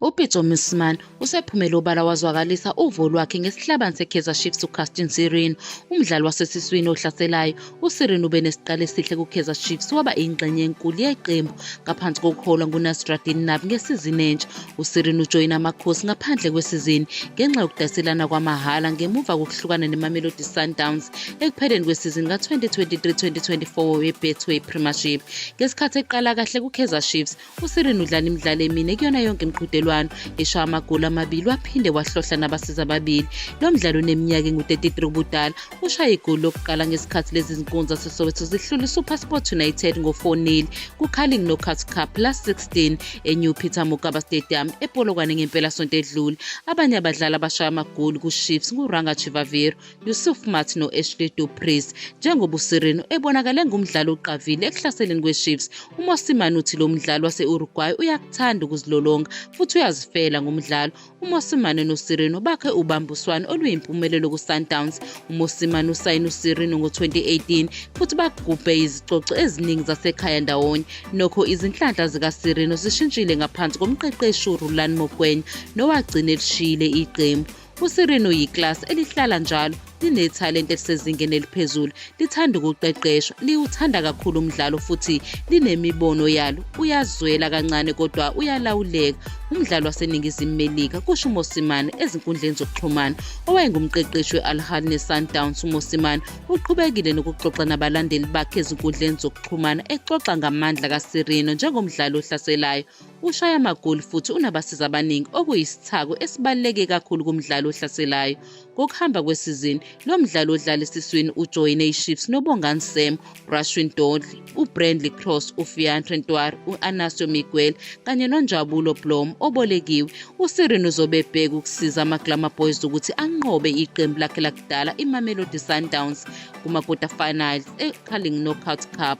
UPitso Mosimane usephumele obala wazwakalisa uvo lwakhe ngesihlabani seKaizer Chiefs uGaston Sirino. Umdlali wasesiswini ohlaselayo, uSirino ube nesiqalo esihle kuKaizer Chiefs waba ingxenye enkulu yeqembu ngaphansi kokuholwa nguNasruddin Nabi ngesizini entsha. USirino ujoyina Amakhosi ngaphandle kwesizini ngenxa yokudayiselana kwamahhala ngemuva kokuhlukana neMamelodi Sundowns ekupheleni kwesizini ka-2023-2024 yeBetway Premiership. Ngesikhathi eqala kahle kuKaizer Chiefs, uSirino udlala imidlalo emine kuyona yonke imiqhudelwano, eshaya amagoli amabili waphinde wahlohla nabasiza ababili. Lo mdlalo uneminyaka engu-33 ubudala, ushaya igoli lokuqala ngesikhathi lezi zinkunzi zaseSoweto zihlula iSuperSport United ngo-4-0 ku-CarlingKnockout Cup last 16 eNew Pitso Mosimane Stadium ePolokwane ngempelasonto edlule. Abanye abadlali abashaya amagoli kuChiefs nguRanga Chivaviro, Yusuf Matt no-Ashley Dupreez. Njengoba uSirino ebonakale ngumdlali oqavile ekuhlaseleni kweChiefs, uMosimane uthi lo mdlali wase-Uruguay uyakuthanda ukuzilolonga futhi uyazifela ngomdlalo. uMosimane noSirino bakhe ubambiswano oluyimpumelelo ku-Sundowns. uMosimane usayine uSirino ngo-2018 futhi bagubhe izicoco eziningi zasekhaya ndawonye. Nokho izinhlanhla zikaSirino zishintshile ngaphansi komqeqeshi uRulani Mokwena nowagcina elishiyile iqembu. uSirino uyiklasi elihlala njalo, linethalente elisezingeni eliphezulu, lithanda ukuqeqeshwa, liwuthanda kakhulu umdlalo futhi linemibono yalo. Uyazwela kancane kodwa uyalawuleka. Umdlali waseNingizimu Melika, kusho uMosimane ezinkundleni zokuxhumana. Owayengumqeqeshi we-Al Ahly neSundowns, uMosimane uqhubekile nokuxoxa nabalandeli bakhe ezinkundleni zokuxhumana, exoxa ngamandla kaSirino njengomdlali ohlaselayo. Ushaya amagoli futhi unabasiza abaningi, okuyisithako esibaluleke kakhulu kumdlali ohlaselayo. Ngokuhamba kwesizini, lo mdlali odlala esiswini ujoyine iChiefs noBongani Sam, uRashwin Dodley, uBrandley Cross, uFiandre Ntwari, u-Anasio Miguel kanye noNjabulo Blom obolekiwe. uSirino uzobe ebheka ukusiza amaGlamour Boys ukuthi anqobe iqembu lakhe lakudala iMamelodi Sundowns kuma-quarterfinals eCarlingKnockout Cup.